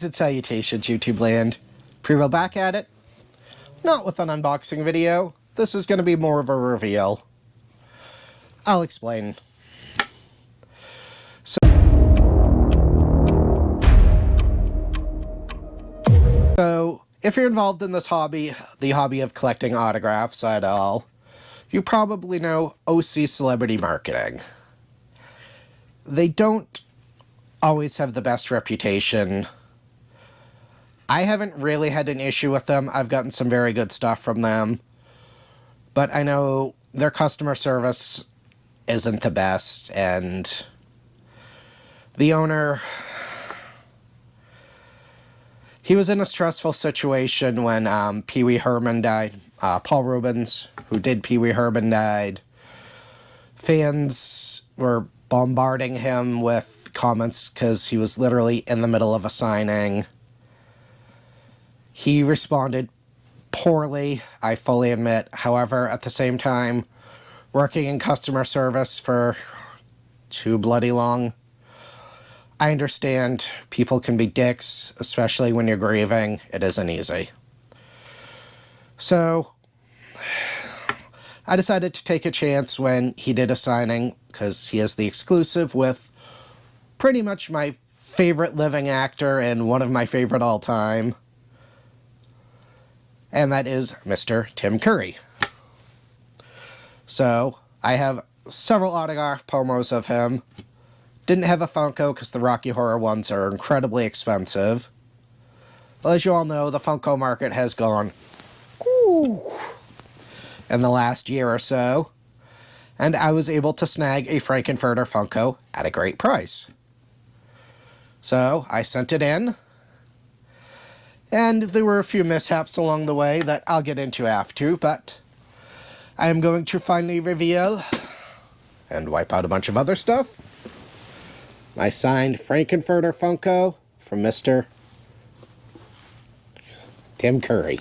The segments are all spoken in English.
And salutations, YouTube land. Pre-roll back at it. Not with an unboxing video. This is going to be more of a reveal. I'll explain. So, if you're involved in this hobby, the hobby of collecting autographs at all, you probably know OC Celebrity Marketing. They don't always have the best reputation. I haven't really had an issue with them. I've gotten some very good stuff from them. But I know their customer service isn't the best, and the owner, he was in a stressful situation when Pee Wee Herman died. Paul Rubens, who did Pee Wee Herman, died. Fans were bombarding him with comments because he was literally in the middle of a signing. He responded poorly, I fully admit. However, at the same time, working in customer service for too bloody long, I understand people can be dicks, especially when you're grieving. It isn't easy. So, I decided to take a chance when he did a signing, because he has the exclusive with pretty much my favorite living actor and one of my favorite all-time. And that is Mr. Tim Curry. So, I have several autograph promos of him. Didn't have a Funko because the Rocky Horror ones are incredibly expensive. Well, as you all know, the Funko market has gone in the last year or so. And I was able to snag a Frankenfurter Funko at a great price. So, I sent it in. And there were a few mishaps along the way that I'll get into after, but I am going to finally reveal and wipe out a bunch of other stuff. My signed Frankenfurter Funko from Mr. Tim Curry.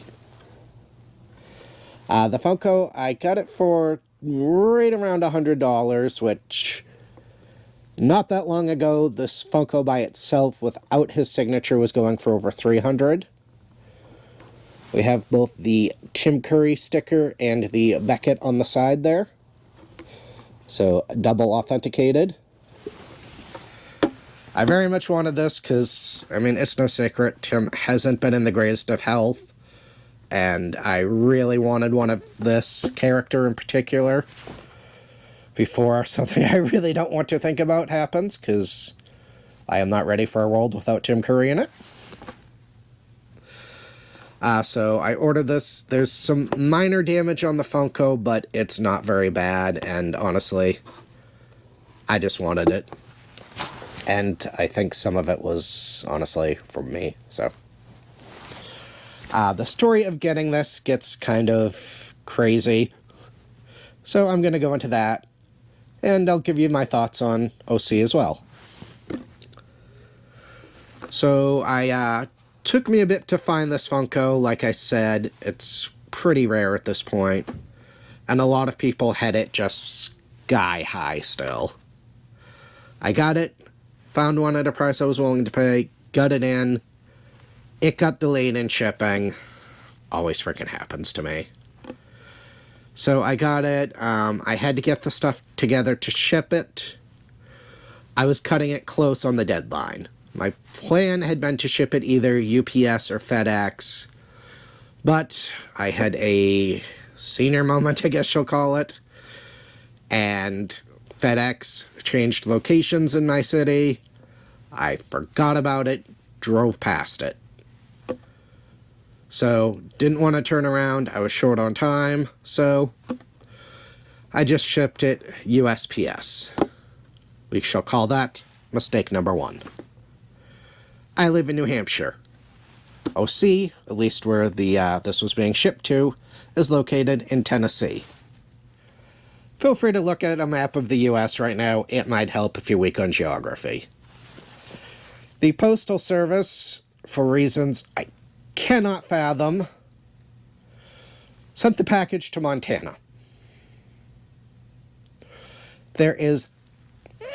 The Funko, I got it for right around $100, which not that long ago, this Funko by itself without his signature was going for over $300. We have both the Tim Curry sticker and the Beckett on the side there. So, double authenticated. I very much wanted this because, I mean, it's no secret, Tim hasn't been in the greatest of health. And I really wanted one of this character in particular before something I really don't want to think about happens, because I am not ready for a world without Tim Curry in it. So I ordered this. There's some minor damage on the Funko, but it's not very bad, and honestly, I just wanted it. And I think some of it was, honestly, from me, so. The story of getting this gets kind of crazy, so I'm going to go into that, and I'll give you my thoughts on OC as well. So took me a bit to find this Funko. Like I said, it's pretty rare at this point, and a lot of people had it just sky high still. I got it, found one at a price I was willing to pay, got it in, it got delayed in shipping. Always freaking happens to me. So I got it, I had to get the stuff together to ship it. I was cutting it close on the deadline. My plan had been to ship it either UPS or FedEx, but I had a senior moment, I guess you'll call it, and FedEx changed locations in my city. I forgot about it, drove past it. So, didn't want to turn around, I was short on time, so I just shipped it USPS. We shall call that mistake number 1. I live in New Hampshire. OC, at least where this was being shipped to, is located in Tennessee. Feel free to look at a map of the US right now. It might help if you're weak on geography. The Postal Service, for reasons I cannot fathom, sent the package to Montana. There is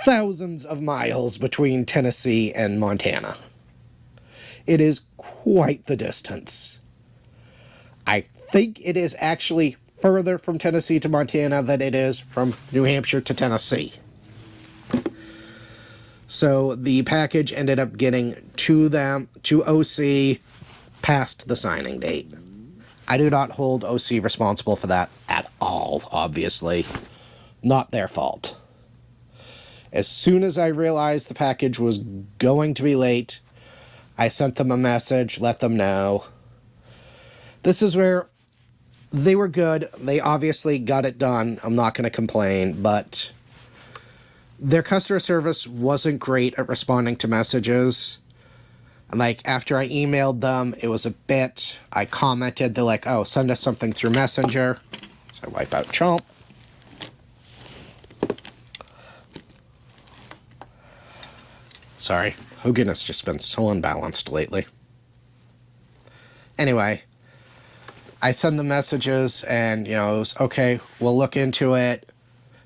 thousands of miles between Tennessee and Montana. It is quite the distance. I think it is actually further from Tennessee to Montana than it is from New Hampshire to Tennessee. So the package ended up getting to them, to OC, past the signing date. I do not hold OC responsible for that at all, obviously. Not their fault. As soon as I realized the package was going to be late, I sent them a message, let them know. This is where they were good. They obviously got it done. I'm not going to complain, but their customer service wasn't great at responding to messages. And like, after I emailed them, it was a bit. I commented, they're like, oh, send us something through Messenger. So I wipe out Chomp. Sorry, Hogan has just been so unbalanced lately. Anyway, I send the messages and, it was, okay, we'll look into it.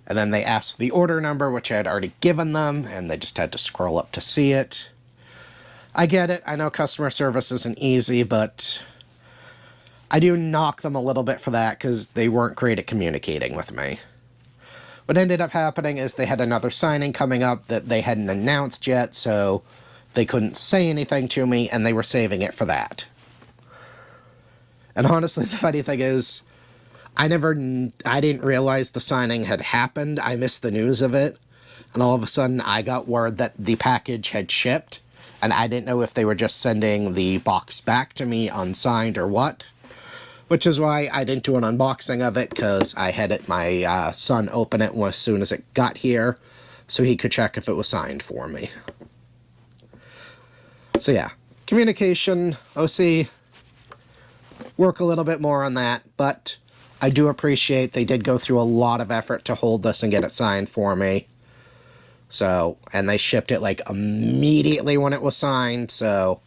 And then they asked the order number, which I had already given them, and they just had to scroll up to see it. I get it. I know customer service isn't easy, but I do knock them a little bit for that because they weren't great at communicating with me. What ended up happening is they had another signing coming up that they hadn't announced yet, so they couldn't say anything to me, and they were saving it for that. And honestly, the funny thing is, I didn't realize the signing had happened. I missed the news of it. And all of a sudden, I got word that the package had shipped. And I didn't know if they were just sending the box back to me unsigned or what. Which is why I didn't do an unboxing of it, because I had my son open it as soon as it got here, so he could check if it was signed for me. So yeah, communication, OC, work a little bit more on that, but I do appreciate they did go through a lot of effort to hold this and get it signed for me. So, and they shipped it like immediately when it was signed, so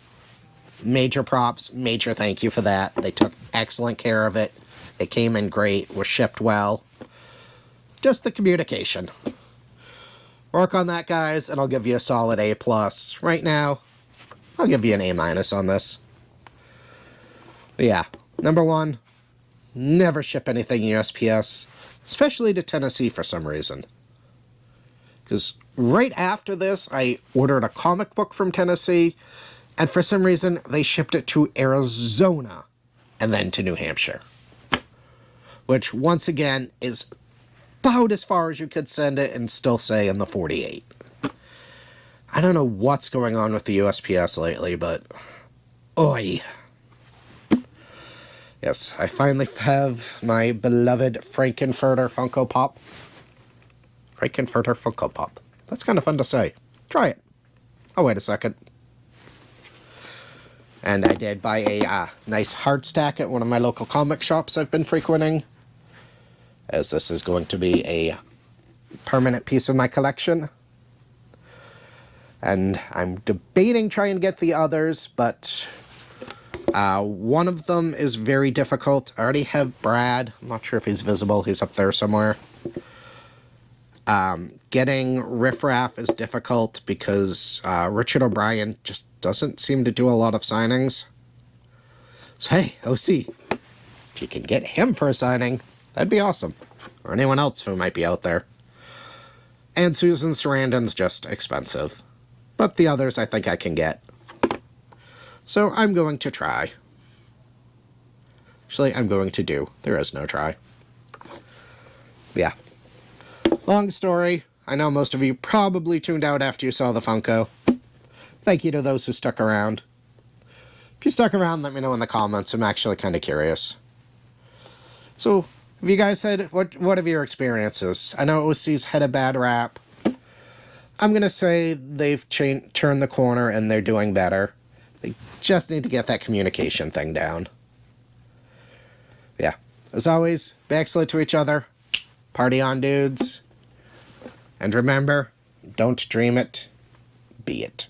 major props, major thank you for that. They took excellent care of it. It came in great, was shipped well. Just the communication. Work on that, guys, and I'll give you a solid A+. Right now, I'll give you an A- on this. But yeah, number one, never ship anything USPS, especially to Tennessee for some reason. Because right after this, I ordered a comic book from Tennessee, and for some reason, they shipped it to Arizona and then to New Hampshire. Which, once again, is about as far as you could send it and still say in the 48. I don't know what's going on with the USPS lately, but oi. Yes, I finally have my beloved Frankenfurter Funko Pop. Frankenfurter Funko Pop. That's kind of fun to say. Try it. Oh, wait a second. And I did buy a nice hard stack at one of my local comic shops I've been frequenting, as this is going to be a permanent piece of my collection. And I'm debating trying to get the others, but one of them is very difficult. I already have Brad. I'm not sure if he's visible. He's up there somewhere. Getting Riff Raff is difficult because Richard O'Brien just doesn't seem to do a lot of signings. So hey, OC, if you can get him for a signing, that'd be awesome. Or anyone else who might be out there. And Susan Sarandon's just expensive. But the others I think I can get. So I'm going to try. Actually, I'm going to do. There is no try. Yeah. Long story. I know most of you probably tuned out after you saw the Funko. Thank you to those who stuck around. If you stuck around, let me know in the comments. I'm actually kind of curious. So, have you guys had... What have your experiences? I know OC's had a bad rap. I'm going to say they've turned the corner and they're doing better. They just need to get that communication thing down. Yeah. As always, be excellent to each other. Party on, dudes. And remember, don't dream it, be it.